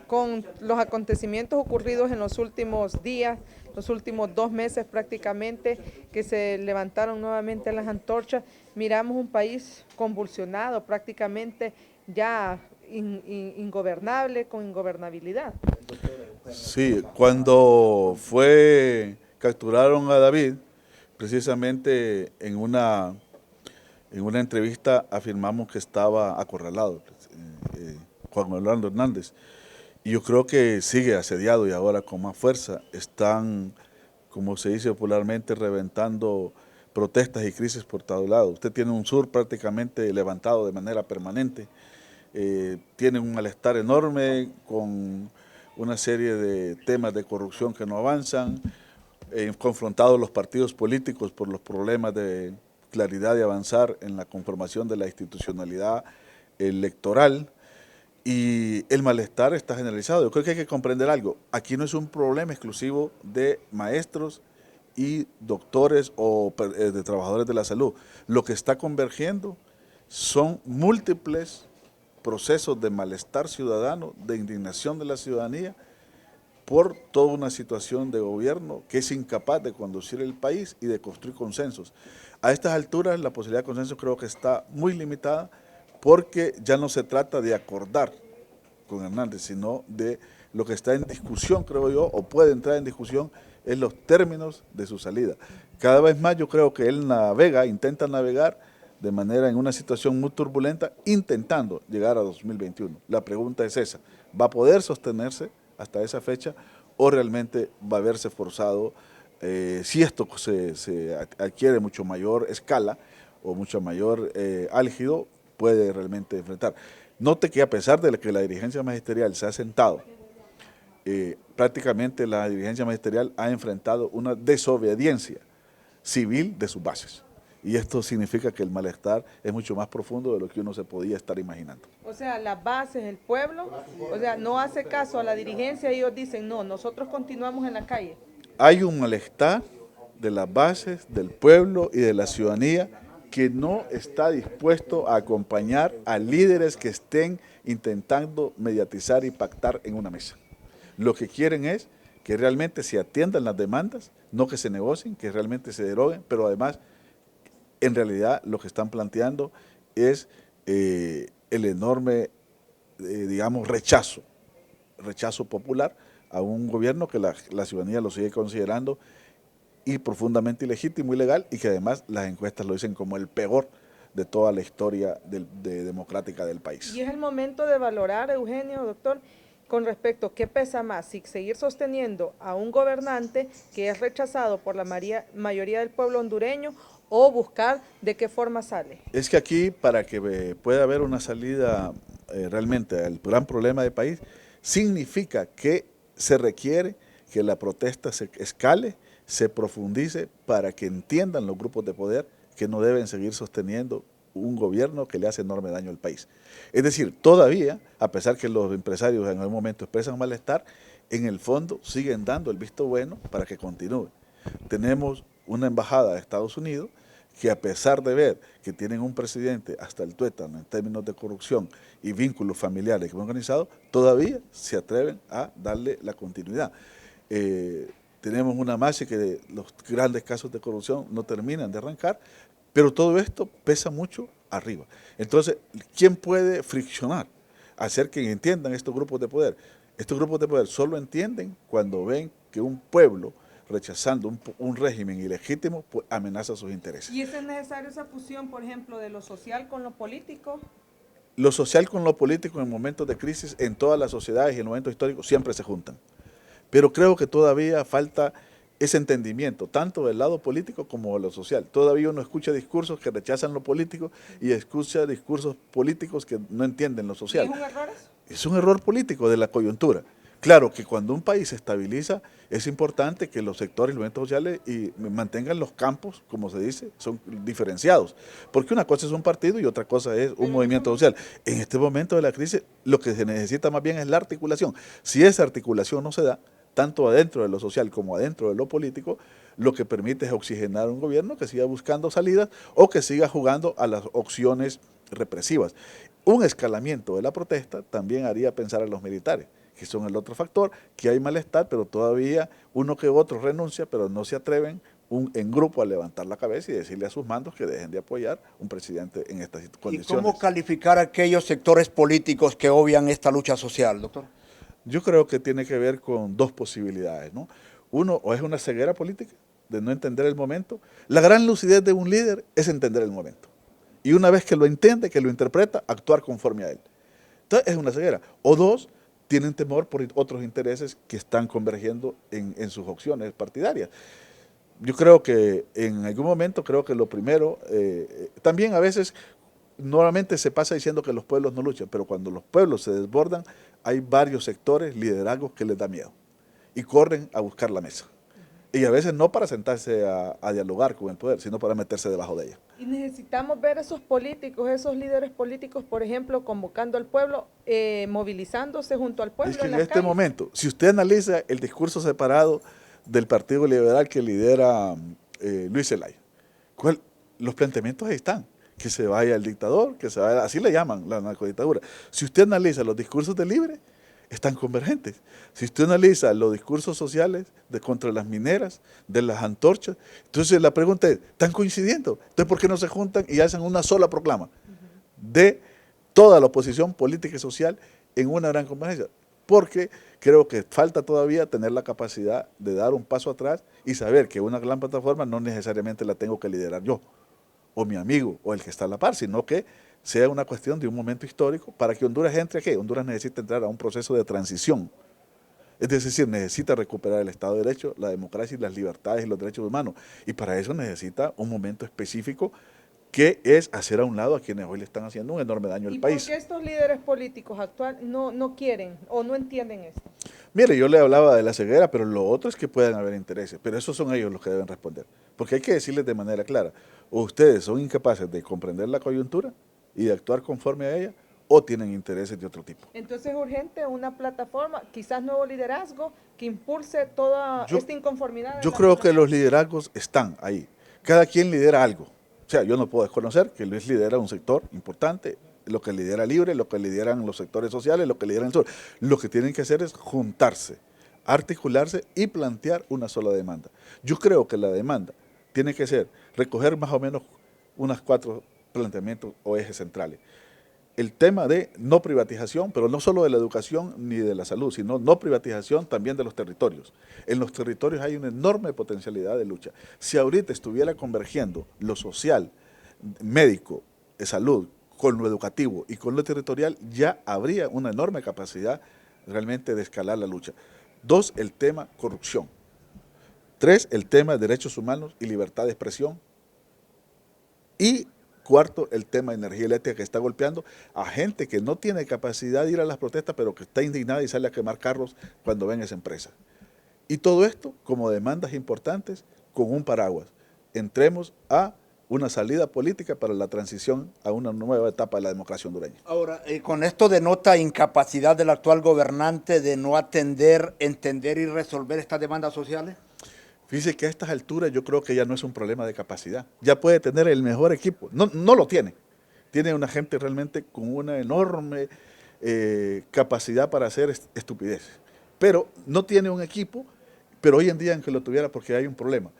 con los acontecimientos ocurridos en los últimos días, los últimos 2 meses prácticamente, que se levantaron nuevamente las antorchas, miramos un país convulsionado, prácticamente ya ingobernable, con ingobernabilidad. Sí, cuando capturaron a David, precisamente en una entrevista afirmamos que estaba acorralado, Juan Orlando Hernández. Y yo creo que sigue asediado y ahora con más fuerza. Están, como se dice popularmente, reventando protestas y crisis por todos lados. Usted tiene un sur prácticamente levantado de manera permanente. Tienen un malestar enorme con una serie de temas de corrupción que no avanzan, confrontados los partidos políticos por los problemas de claridad de avanzar en la conformación de la institucionalidad electoral, y el malestar está generalizado. Yo creo que hay que comprender algo. Aquí no es un problema exclusivo de maestros y doctores o de trabajadores de la salud. Lo que está convergiendo son múltiples procesos de malestar ciudadano, de indignación de la ciudadanía por toda una situación de gobierno que es incapaz de conducir el país y de construir consensos. A estas alturas la posibilidad de consenso creo que está muy limitada, porque ya no se trata de acordar con Hernández, sino de lo que está en discusión, creo yo, o puede entrar en discusión, es los términos de su salida. Cada vez más yo creo que él intenta navegar de manera en una situación muy turbulenta, intentando llegar a 2021. La pregunta es esa: ¿va a poder sostenerse hasta esa fecha o realmente va a verse forzado, si esto se adquiere mucho mayor escala o mucho mayor álgido, puede realmente enfrentar? Note que a pesar de que la dirigencia magisterial se ha sentado, prácticamente la dirigencia magisterial ha enfrentado una desobediencia civil de sus bases. Y esto significa que el malestar es mucho más profundo de lo que uno se podía estar imaginando. O sea, las bases, el pueblo, o sea, no hace caso a la dirigencia, ellos dicen, no, nosotros continuamos en la calle. Hay un malestar de las bases, del pueblo y de la ciudadanía, que no está dispuesto a acompañar a líderes que estén intentando mediatizar y pactar en una mesa. Lo que quieren es que realmente se atiendan las demandas, no que se negocien, que realmente se deroguen, pero además, en realidad, lo que están planteando es el enorme, digamos, rechazo popular a un gobierno que la ciudadanía lo sigue considerando y profundamente ilegítimo, ilegal, y que además las encuestas lo dicen como el peor de toda la historia democrática del país. Y es el momento de valorar, Eugenio, doctor, con respecto a qué pesa más, si seguir sosteniendo a un gobernante que es rechazado por la mayoría del pueblo hondureño, o buscar de qué forma sale. Es que aquí, para que pueda haber una salida realmente al gran problema del país, significa que se requiere que la protesta se escale, se profundice, para que entiendan los grupos de poder que no deben seguir sosteniendo un gobierno que le hace enorme daño al país. Es decir, todavía, a pesar que los empresarios en algún momento expresan malestar, en el fondo siguen dando el visto bueno para que continúe. Tenemos una embajada de Estados Unidos que, a pesar de ver que tienen un presidente hasta el tuétano en términos de corrupción y vínculos familiares que han organizado, todavía se atreven a darle la continuidad. Tenemos una marcha que los grandes casos de corrupción no terminan de arrancar, pero todo esto pesa mucho arriba. Entonces, ¿quién puede friccionar, hacer que entiendan estos grupos de poder? Estos grupos de poder solo entienden cuando ven que un pueblo, rechazando un régimen ilegítimo, pues amenaza sus intereses. ¿Y es necesario esa fusión, por ejemplo, de lo social con lo político? Lo social con lo político en momentos de crisis en todas las sociedades y en momentos históricos siempre se juntan. Pero creo que todavía falta ese entendimiento, tanto del lado político como de lo social. Todavía uno escucha discursos que rechazan lo político y escucha discursos políticos que no entienden lo ¿Y es social. un error eso? Es un error político de la coyuntura. Claro que cuando un país se estabiliza, es importante que los sectores y los movimientos sociales mantengan los campos, como se dice, son diferenciados. Porque una cosa es un partido y otra cosa es un movimiento social. En este momento de la crisis, lo que se necesita más bien es la articulación. Si esa articulación no se da, tanto adentro de lo social como adentro de lo político, lo que permite es oxigenar un gobierno que siga buscando salidas o que siga jugando a las opciones represivas. Un escalamiento de la protesta también haría pensar a los militares, que son el otro factor, que hay malestar, pero todavía uno que otro renuncia, pero no se atreven en grupo a levantar la cabeza y decirle a sus mandos que dejen de apoyar un presidente en estas ¿Y condiciones. cómo calificar a aquellos sectores políticos que obvian esta lucha social, doctor? Yo creo que tiene que ver con dos posibilidades, ¿no? Uno, o es una ceguera política, de no entender el momento. La gran lucidez de un líder es entender el momento. Y una vez que lo entiende, que lo interpreta, actuar conforme a él. Entonces es una ceguera. O dos, tienen temor por otros intereses que están convergiendo en sus opciones partidarias. Yo creo que en algún momento, creo que lo primero, también a veces, normalmente se pasa diciendo que los pueblos no luchan, pero cuando los pueblos se desbordan, hay varios sectores, liderazgos que les da miedo y corren a buscar la mesa. Y a veces no para sentarse a dialogar con el poder, sino para meterse debajo de ella. Y necesitamos ver esos políticos, esos líderes políticos, por ejemplo, convocando al pueblo, movilizándose junto al pueblo. Es que en en las este calles. momento, si usted analiza el discurso separado del Partido Liberal que lidera Luis Zelaya, los planteamientos ahí están. Que se vaya el dictador, que se vaya, así le llaman la narcodictadura. Si usted analiza los discursos de Libre, están convergentes. Si usted analiza los discursos sociales contra las mineras, de las antorchas, entonces la pregunta es, ¿están coincidiendo? Entonces, ¿por qué no se juntan y hacen una sola proclama de toda la oposición política y social en una gran convergencia? Porque creo que falta todavía tener la capacidad de dar un paso atrás y saber que una gran plataforma no necesariamente la tengo que liderar yo, o mi amigo, o el que está a la par, sino que sea una cuestión de un momento histórico para que Honduras entre a qué. Honduras necesita entrar a un proceso de transición. Es decir, necesita recuperar el Estado de Derecho, la democracia y las libertades y los derechos humanos. Y para eso necesita un momento específico que es hacer a un lado a quienes hoy le están haciendo un enorme daño al país. ¿Y por qué estos líderes políticos actuales no quieren o no entienden esto? Mire, yo le hablaba de la ceguera, pero lo otro es que puedan haber intereses, pero esos son ellos los que deben responder. Porque hay que decirles de manera clara, o ustedes son incapaces de comprender la coyuntura y de actuar conforme a ella, o tienen intereses de otro tipo. Entonces es urgente una plataforma, quizás nuevo liderazgo, que impulse toda esta inconformidad. Yo creo que los liderazgos están ahí. Cada quien lidera algo. O sea, yo no puedo desconocer que Luis lidera un sector importante, lo que lidera Libre, lo que lideran los sectores sociales, lo que lideran el sur. Lo que tienen que hacer es juntarse, articularse y plantear una sola demanda. Yo creo que la demanda tiene que ser recoger más o menos unas 4 planteamientos o ejes centrales. El tema de no privatización, pero no solo de la educación ni de la salud, sino no privatización también de los territorios. En los territorios hay una enorme potencialidad de lucha. Si ahorita estuviera convergiendo lo social, médico, salud, con lo educativo y con lo territorial, ya habría una enorme capacidad realmente de escalar la lucha. 2, el tema corrupción. 3, el tema de derechos humanos y libertad de expresión. Y 4, el tema de energía eléctrica que está golpeando a gente que no tiene capacidad de ir a las protestas, pero que está indignada y sale a quemar carros cuando ven esa empresa. Y todo esto como demandas importantes con un paraguas. Entremos a una salida política para la transición a una nueva etapa de la democracia hondureña. Ahora, con esto denota incapacidad del actual gobernante de no atender, entender y resolver estas demandas sociales. Fíjese que a estas alturas yo creo que ya no es un problema de capacidad. Ya puede tener el mejor equipo. No lo tiene. Tiene una gente realmente con una enorme capacidad para hacer estupideces. Pero no tiene un equipo, pero hoy en día en que lo tuviera porque hay un problema.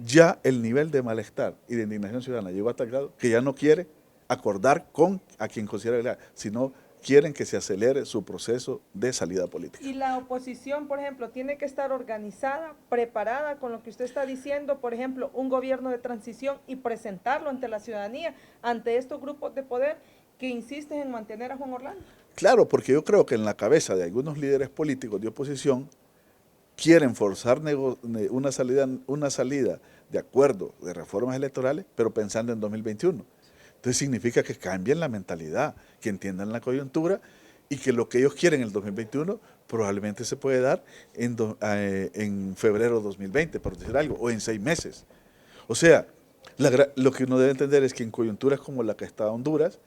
Ya el nivel de malestar y de indignación ciudadana llegó a tal grado que ya no quiere acordar con a quien considera legal, sino quieren que se acelere su proceso de salida política. Y la oposición, por ejemplo, tiene que estar organizada, preparada con lo que usted está diciendo, por ejemplo, un gobierno de transición y presentarlo ante la ciudadanía, ante estos grupos de poder que insisten en mantener a Juan Orlando. Claro, porque yo creo que en la cabeza de algunos líderes políticos de oposición quieren forzar una salida de acuerdo de reformas electorales, pero pensando en 2021. Entonces significa que cambien la mentalidad, que entiendan la coyuntura y que lo que ellos quieren en el 2021 probablemente se puede dar en febrero de 2020, por decir algo, o en 6 meses. O sea, lo que uno debe entender es que en coyunturas como la que está Honduras,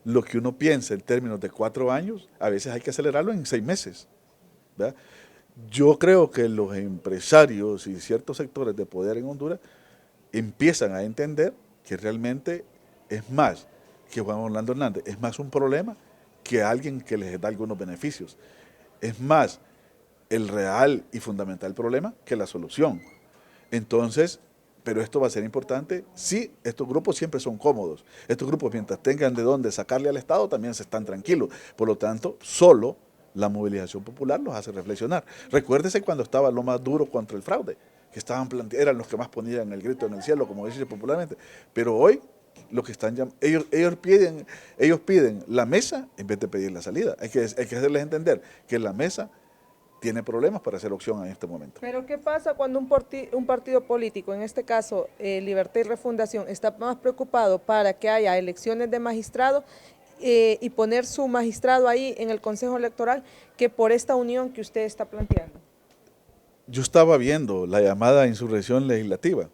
lo que uno piensa en términos de 4 años, a veces hay que acelerarlo en 6 meses, ¿verdad? Yo creo que los empresarios y ciertos sectores de poder en Honduras empiezan a entender que realmente es más que Juan Orlando Hernández, es más un problema que alguien que les da algunos beneficios. es más el real y fundamental problema que la solución. Entonces, pero esto va a ser importante si estos grupos siempre son cómodos. Estos grupos, mientras tengan de dónde sacarle al Estado, también se están tranquilos. Por lo tanto, solo la movilización popular los hace reflexionar. Recuérdese cuando estaba lo más duro contra el fraude, que eran los que más ponían el grito en el cielo, como dice popularmente. Pero hoy, lo que están ellos piden la mesa en vez de pedir la salida. Hay que hacerles entender que la mesa tiene problemas para hacer opción en este momento. Pero ¿qué pasa cuando un partido político, en este caso Libertad y Refundación, está más preocupado para que haya elecciones de magistrados y poner su magistrado ahí en el Consejo Electoral que por esta unión que usted está planteando? Yo estaba viendo la llamada insurrección legislativa.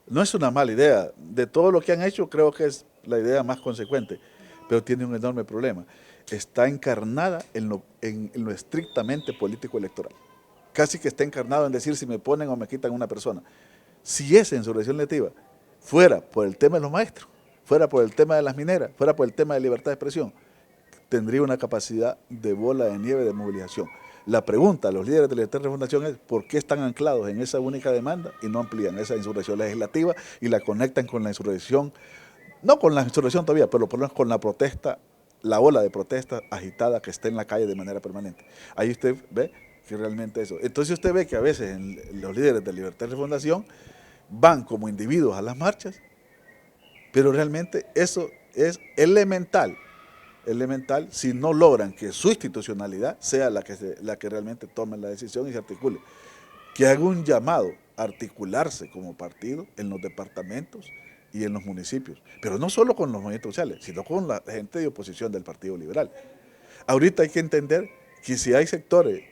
No es una mala idea. De todo lo que han hecho, creo que es la idea más consecuente, pero tiene un enorme problema. Está encarnada en lo estrictamente político-electoral. Casi que está encarnado en decir si me ponen o me quitan una persona. Si esa insurrección legislativa fuera por el tema de los maestros, fuera por el tema de las mineras, fuera por el tema de libertad de expresión, tendría una capacidad de bola de nieve de movilización. La pregunta a los líderes de la Libertad de Refundación es ¿por qué están anclados en esa única demanda y no amplían esa insurrección legislativa y la conectan con la insurrección, no con la insurrección todavía, pero por lo menos con la protesta, la ola de protesta agitada que está en la calle de manera permanente? Ahí usted ve que realmente eso. Entonces usted ve que a veces los líderes de Libertad de Refundación van como individuos a las marchas, pero realmente eso es elemental si no logran que su institucionalidad sea la que realmente tome la decisión y se articule. Que haga un llamado a articularse como partido en los departamentos y en los municipios, pero no solo con los movimientos sociales, sino con la gente de oposición del Partido Liberal. Ahorita hay que entender que si hay sectores,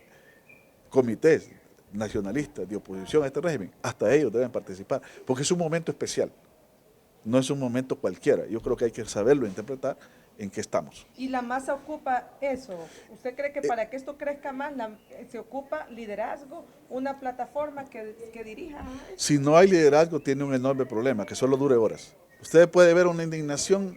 comités nacionalistas de oposición a este régimen, hasta ellos deben participar, porque es un momento especial, no es un momento cualquiera. Yo creo que hay que saberlo interpretar en qué estamos. ¿Y la masa ocupa eso? ¿Usted cree que para que esto crezca más se ocupa liderazgo, una plataforma que dirija? Si no hay liderazgo, tiene un enorme problema, que solo dure horas. Usted puede ver una indignación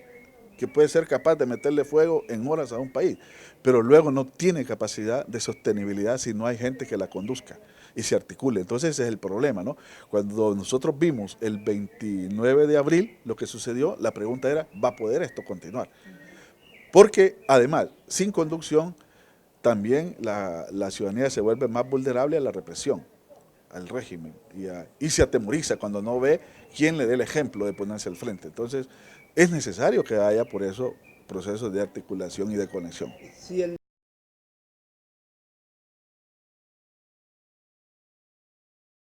que puede ser capaz de meterle fuego en horas a un país, pero luego no tiene capacidad de sostenibilidad si no hay gente que la conduzca y se articule. Entonces ese es el problema, ¿no? Cuando nosotros vimos el 29 de abril lo que sucedió, la pregunta era, ¿va a poder esto continuar? Porque además, sin conducción, también la ciudadanía se vuelve más vulnerable a la represión, al régimen, y se atemoriza cuando no ve quién le dé el ejemplo de ponerse al frente. Entonces, es necesario que haya por eso procesos de articulación y de conexión. Si